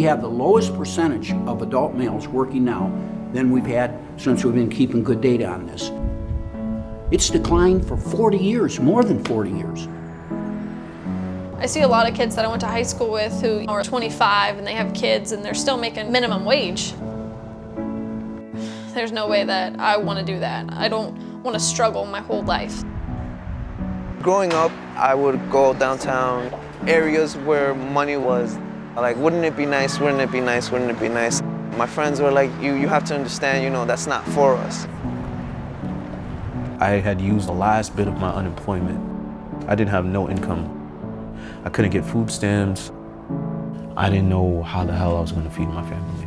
we have the lowest percentage of adult males working now than we've had since we've been keeping good data on this. It's declined for 40 years, more than 40 years. I see a lot of kids that I went to high school with who are 25 and they have kids and they're still making minimum wage. There's no way that I want to do that. I don't want to struggle my whole life. Growing up, I would go downtown, areas where money was. Like, wouldn't it be nice, wouldn't it be nice, wouldn't it be nice? My friends were like, you have to understand, that's not for us. I had used the last bit of my unemployment. I didn't have no income. I couldn't get food stamps. I didn't know how the hell I was going to feed my family.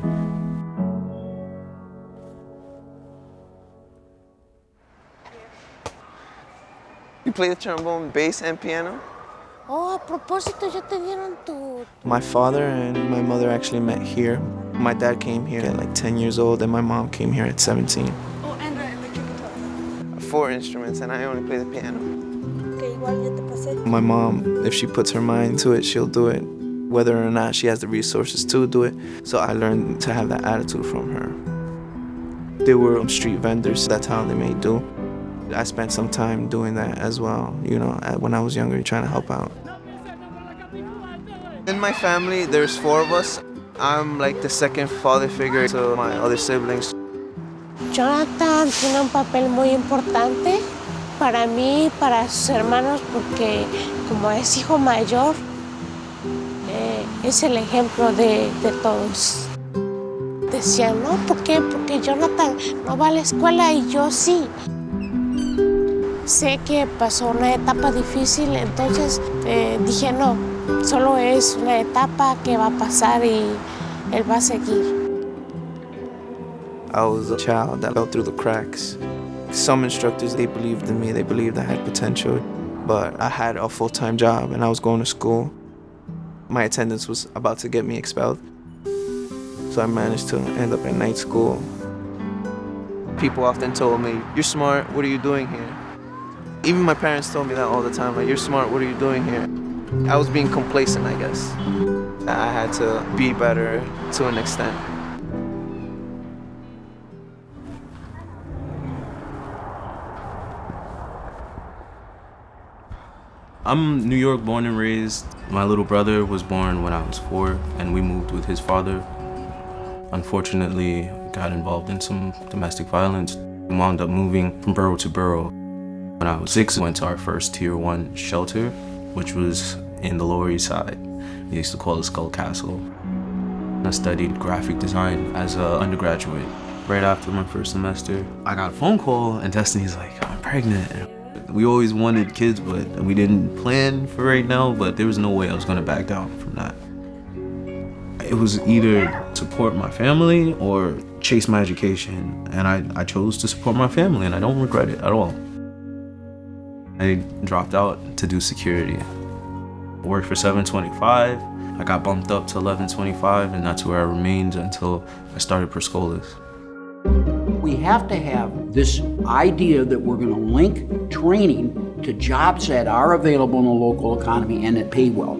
You play the trombone, bass, and piano? Oh, a propósito, ya te dieron tu... My father and my mother actually met here. My dad came here at like 10 years old, and my mom came here at 17. Oh, and the guitar. 4 instruments, and I only play the piano. Okay, igual ya te pasé. My mom, if she puts her mind to it, she'll do it, whether or not she has the resources to do it. So I learned to have that attitude from her. They were street vendors, that's how they made do. I spent some time doing that as well, when I was younger, trying to help out. In my family, there's 4 of us. I'm like the second father figure to my other siblings. Jonathan tiene un papel muy importante para mí y para sus hermanos porque como es hijo mayor, es el ejemplo de todos. Decían, no, ¿por qué? Porque Jonathan no va a la escuela y yo sí. Sé que pasó una etapa difícil, entonces dije no, solo es una etapa que va a pasar y él va a seguir. I was a child that fell through the cracks. Some instructors, they believed in me, they believed I had potential, but I had a full-time job and I was going to school. My attendance was about to get me expelled, so I managed to end up at night school. People often told me, "You're smart, what are you doing here?" Even my parents told me that all the time, like, "You're smart, what are you doing here?" I was being complacent, I guess. I had to be better to an extent. I'm New York born and raised. My little brother was born when I was 4, and we moved with his father. Unfortunately, got involved in some domestic violence. We wound up moving from borough to borough. When I was 6, I went to our first Tier 1 shelter, which was in the Lower East Side. They used to call it Skull Castle. I studied graphic design as an undergraduate. Right after my first semester, I got a phone call and Destiny's like, "I'm pregnant." We always wanted kids, but we didn't plan for right now, but there was no way I was gonna back down from that. It was either support my family or chase my education, and I chose to support my family, and I don't regret it at all. I dropped out to do security. I worked for 725. I got bumped up to 1125, and that's where I remained until I started Per Scholas. We have to have this idea that we're going to link training to jobs that are available in the local economy and that pay well.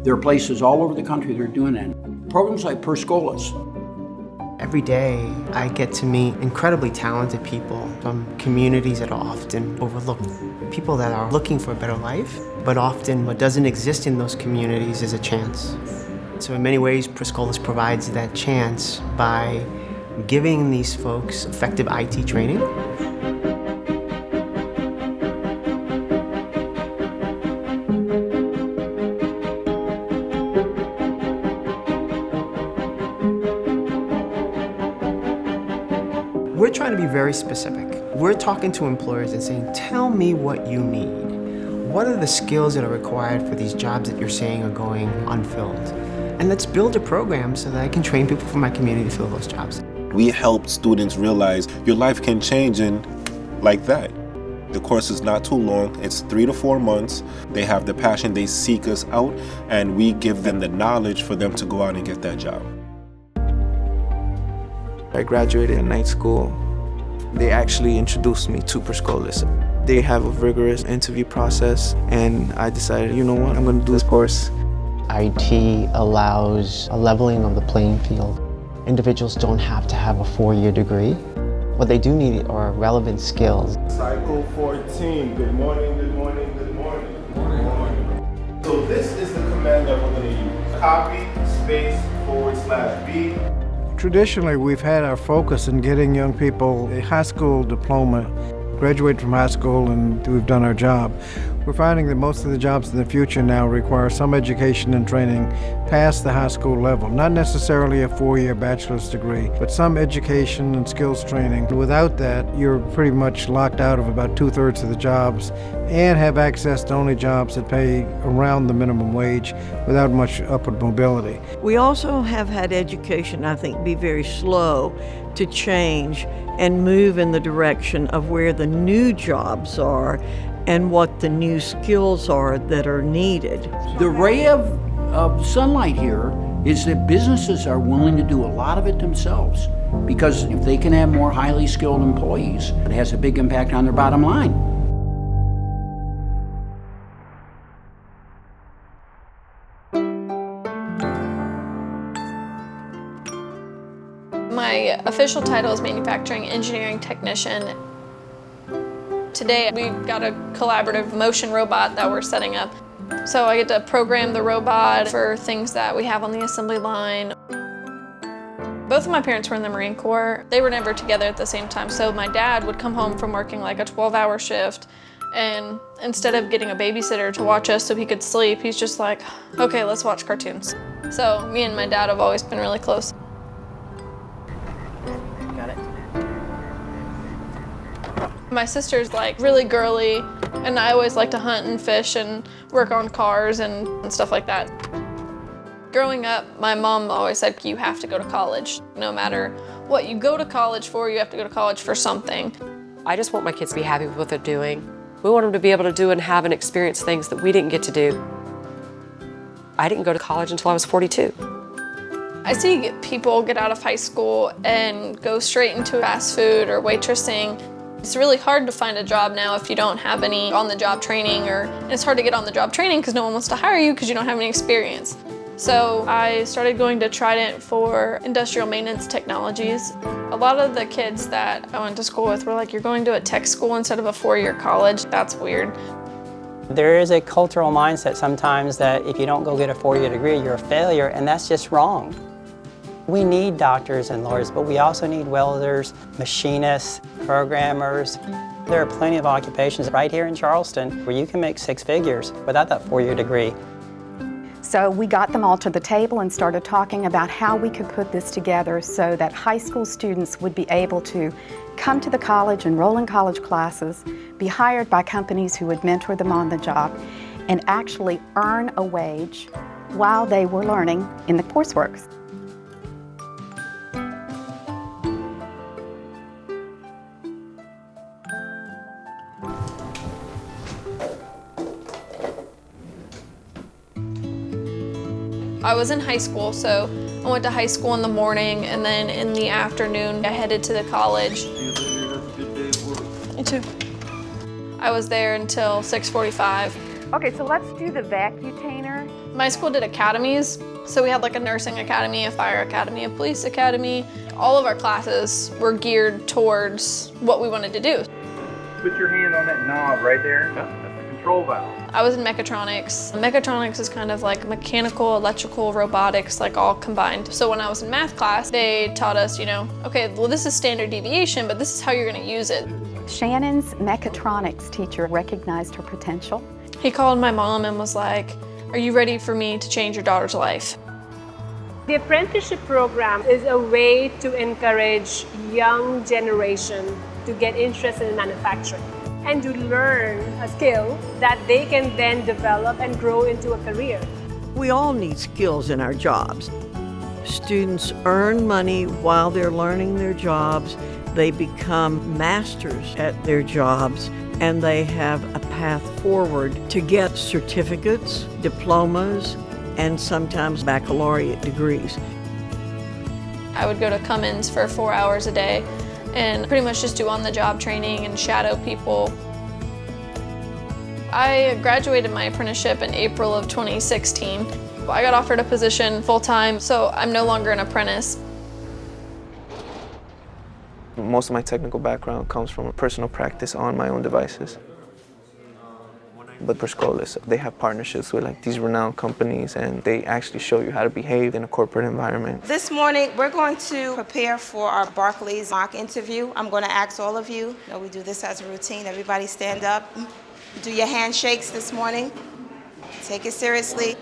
There are places all over the country that are doing that. Programs like Per Scholas. Every day, I get to meet incredibly talented people from communities that are often overlooked. People that are looking for a better life, but often what doesn't exist in those communities is a chance. So in many ways, Per Scholas provides that chance by giving these folks effective IT training. We're trying to be very specific. We're talking to employers and saying, tell me what you need. What are the skills that are required for these jobs that you're saying are going unfilled? And let's build a program so that I can train people from my community to fill those jobs. We help students realize your life can change in like that. The course is not too long. It's 3 to 4 months. They have the passion, they seek us out, and we give them the knowledge for them to go out and get that job. I graduated at night school. They actually introduced me to Per Scholas. They have a rigorous interview process, and I decided, you know what, I'm gonna do this course. IT allows a leveling of the playing field. Individuals don't have to have a 4-year degree. What they do need are relevant skills. Cycle 14, good morning, good morning, good morning. Good morning. So this is the command that we're going to use. Copy, space, /B. Traditionally, we've had our focus in getting young people a high school diploma, graduate from high school, and we've done our job. We're finding that most of the jobs in the future now require some education and training past the high school level. Not necessarily a 4-year bachelor's degree, but some education and skills training. Without that, you're pretty much locked out of about 2/3 of the jobs and have access to only jobs that pay around the minimum wage without much upward mobility. We also have had education, I think, be very slow to change and move in the direction of where the new jobs are and what the new skills are that are needed. The ray of sunlight here is that businesses are willing to do a lot of it themselves, because if they can have more highly skilled employees, it has a big impact on their bottom line. My official title is Manufacturing Engineering Technician. Today we got a collaborative motion robot that we're setting up. So I get to program the robot for things that we have on the assembly line. Both of my parents were in the Marine Corps. They were never together at the same time, so my dad would come home from working like a 12-hour shift, and instead of getting a babysitter to watch us so he could sleep, he's just like, okay, let's watch cartoons. So me and my dad have always been really close. Got it. My sister's like really girly, and I always like to hunt and fish and work on cars and stuff like that. Growing up, my mom always said, you have to go to college. No matter what you go to college for, you have to go to college for something. I just want my kids to be happy with what they're doing. We want them to be able to do and have and experience things that we didn't get to do. I didn't go to college until I was 42. I see people get out of high school and go straight into fast food or waitressing. It's really hard to find a job now if you don't have any on-the-job training, and it's hard to get on-the-job training because no one wants to hire you because you don't have any experience. So I started going to Trident for industrial maintenance technologies. A lot of the kids that I went to school with were like, you're going to a tech school instead of a 4-year college. That's weird. There is a cultural mindset sometimes that if you don't go get a 4-year degree, you're a failure, and that's just wrong. We need doctors and lawyers, but we also need welders, machinists, programmers. There are plenty of occupations right here in Charleston where you can make 6 figures without that 4-year degree. So we got them all to the table and started talking about how we could put this together so that high school students would be able to come to the college, enroll in college classes, be hired by companies who would mentor them on the job, and actually earn a wage while they were learning in the coursework. I was in high school, so I went to high school in the morning, and then in the afternoon I headed to the college. Me too. I was there until 6:45. Okay, so let's do the vacutainer. My school did academies, so we had like a nursing academy, a fire academy, a police academy. All of our classes were geared towards what we wanted to do. Put your hand on that knob right there. That's the control valve. I was in mechatronics. Mechatronics is kind of like mechanical, electrical, robotics, like all combined. So when I was in math class, they taught us, okay, well this is standard deviation, but this is how you're gonna use it. Shannon's mechatronics teacher recognized her potential. He called my mom and was like, are you ready for me to change your daughter's life? The apprenticeship program is a way to encourage young generation to get interested in manufacturing and to learn a skill that they can then develop and grow into a career. We all need skills in our jobs. Students earn money while they're learning their jobs. They become masters at their jobs, and they have a path forward to get certificates, diplomas, and sometimes baccalaureate degrees. I would go to Cummins for 4 hours a day and pretty much just do on-the-job training and shadow people. I graduated my apprenticeship in April of 2016. I got offered a position full-time, so I'm no longer an apprentice. Most of my technical background comes from personal practice on my own devices. But Per Scholas, they have partnerships with like these renowned companies, and they actually show you how to behave in a corporate environment. This morning, we're going to prepare for our Barclays mock interview. I'm going to ask all of you, we do this as a routine, everybody stand up. Do your handshakes this morning. Take it seriously.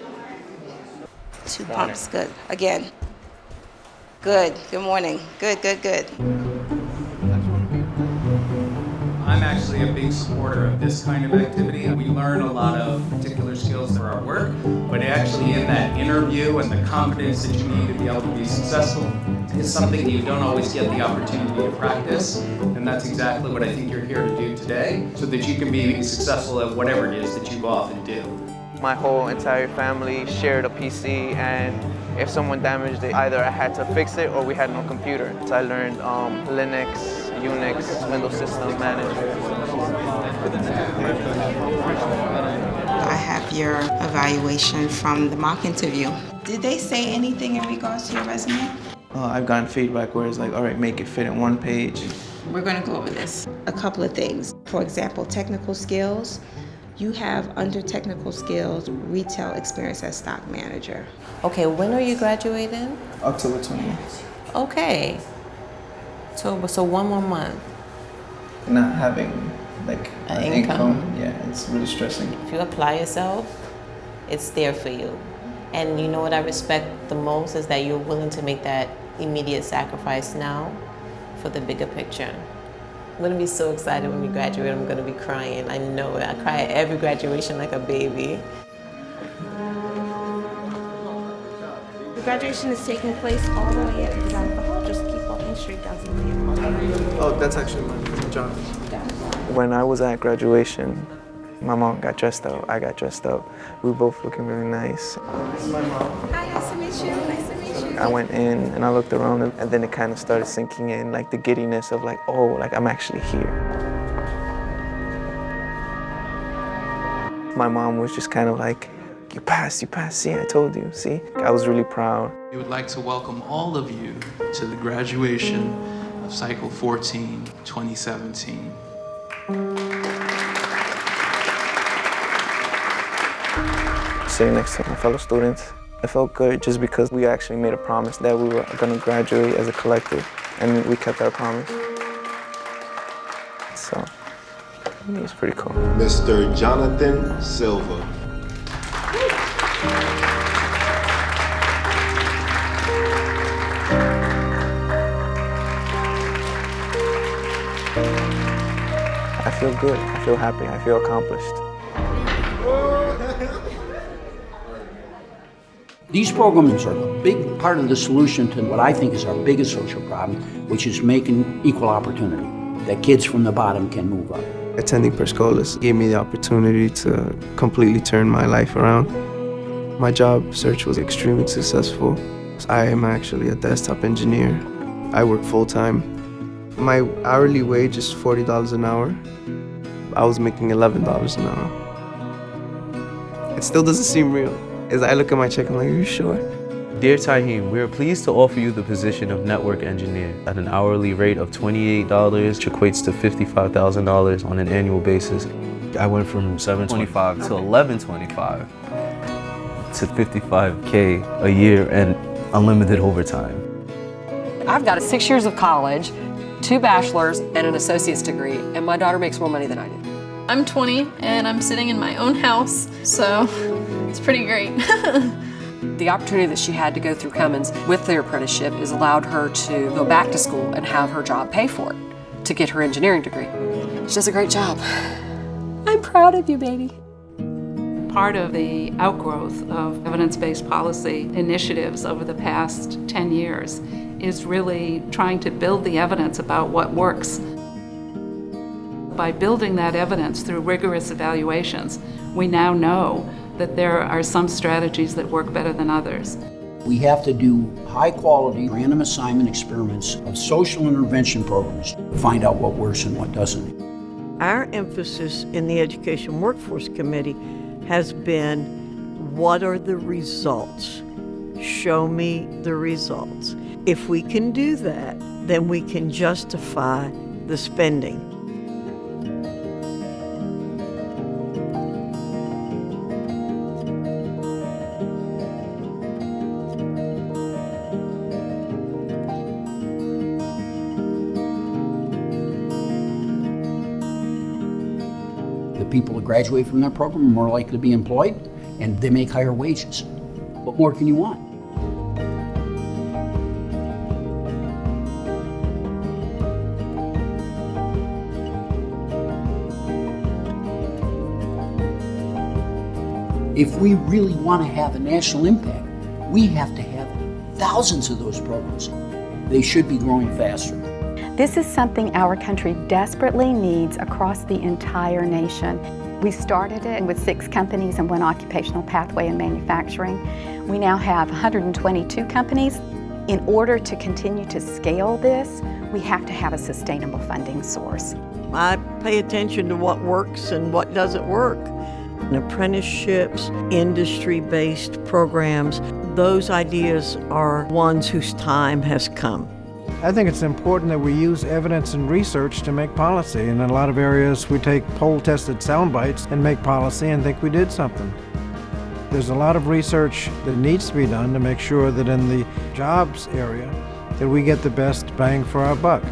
2 pumps, good. Again. Good, good morning. Good, good, good. I'm actually a big supporter of this kind of activity. We learn a lot of particular skills for our work, but actually in that interview and the confidence that you need to be able to be successful is something you don't always get the opportunity to practice. And that's exactly what I think you're here to do today, so that you can be successful at whatever it is that you go off and do. My whole entire family shared a PC, and if someone damaged it, either I had to fix it or we had no computer. So I learned Linux, Unix, Windows System Manager. I have your evaluation from the mock interview. Did they say anything in regards to your resume? I've gotten feedback where it's like, all right, make it fit in 1 page. We're going to go over this. A couple of things. For example, technical skills. You have under technical skills, retail experience as stock manager. Okay, when are you graduating? October 20th. Okay. So 1 more month. Not having like an income. Yeah, it's really stressing. If you apply yourself, it's there for you. And you know what I respect the most is that you're willing to make that immediate sacrifice now for the bigger picture. I'm gonna be so excited when you graduate. I'm gonna be crying. I know it. I cry at every graduation like a baby. The graduation is taking place all the way at the hall. Just keep walking straight down to the Oh, that's actually my job. When I was at graduation, my mom got dressed up, I got dressed up. We were both looking really nice. This is my mom. Hi, nice to meet you. Nice to meet you. I went in and I looked around, and then it kind of started sinking in, like the giddiness of like, oh, like I'm actually here. My mom was just kind of like, you passed, see, I told you, see? I was really proud. We would like to welcome all of you to the graduation of Cycle 14, 2017. Sitting next to my fellow students, it felt good just because we actually made a promise that we were going to graduate as a collective, and we kept our promise. So, I mean, it's pretty cool. Mr. Jonathan Silva. I feel good, I feel happy, I feel accomplished. These programs are a big part of the solution to what I think is our biggest social problem, which is making equal opportunity, that kids from the bottom can move up. Attending Per Scholas gave me the opportunity to completely turn my life around. My job search was extremely successful. I am actually a desktop engineer. I work full-time. My hourly wage is $40 an hour. I was making $11 an hour. It still doesn't seem real. As I look at my check, I'm like, are you sure? Dear Taheem, we are pleased to offer you the position of network engineer at an hourly rate of $28, which equates to $55,000 on an annual basis. I went from $725 to $1125 to $55K a year and unlimited overtime. I've got 6 years of college, 2 bachelors, and an associate's degree, and my daughter makes more money than I do. I'm 20 and I'm sitting in my own house, so it's pretty great. The opportunity that she had to go through Cummins with their apprenticeship has allowed her to go back to school and have her job pay for it to get her engineering degree. She does a great job. I'm proud of you, baby. Part of the outgrowth of evidence-based policy initiatives over the past 10 years is really trying to build the evidence about what works. By building that evidence through rigorous evaluations, we now know that there are some strategies that work better than others. We have to do high-quality, random assignment experiments of social intervention programs to find out what works and what doesn't. Our emphasis in the Education Workforce Committee has been what are the results? Show me the results. If we can do that, then we can justify the spending. The people that graduate from that program are more likely to be employed, and they make higher wages. What more can you want? If we really want to have a national impact, we have to have thousands of those programs. They should be growing faster. This is something our country desperately needs across the entire nation. We started it with 6 companies and 1 occupational pathway in manufacturing. We now have 122 companies. In order to continue to scale this, we have to have a sustainable funding source. I pay attention to what works and what doesn't work. Apprenticeships, industry-based programs, those ideas are ones whose time has come. I think it's important that we use evidence and research to make policy. And in a lot of areas, we take poll-tested sound bites and make policy and think we did something. There's a lot of research that needs to be done to make sure that in the jobs area, that we get the best bang for our buck.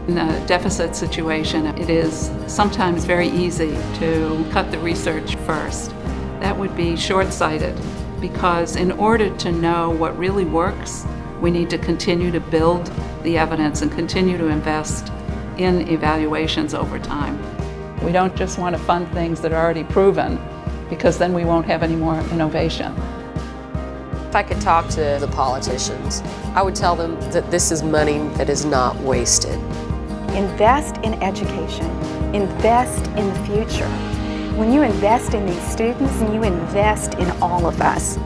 In a deficit situation, it is sometimes very easy to cut the research first. That would be short-sighted, because in order to know what really works, we need to continue to build the evidence and continue to invest in evaluations over time. We don't just want to fund things that are already proven, because then we won't have any more innovation. If I could talk to the politicians, I would tell them that this is money that is not wasted. Invest in education. Invest in the future. When you invest in these students, you invest in all of us.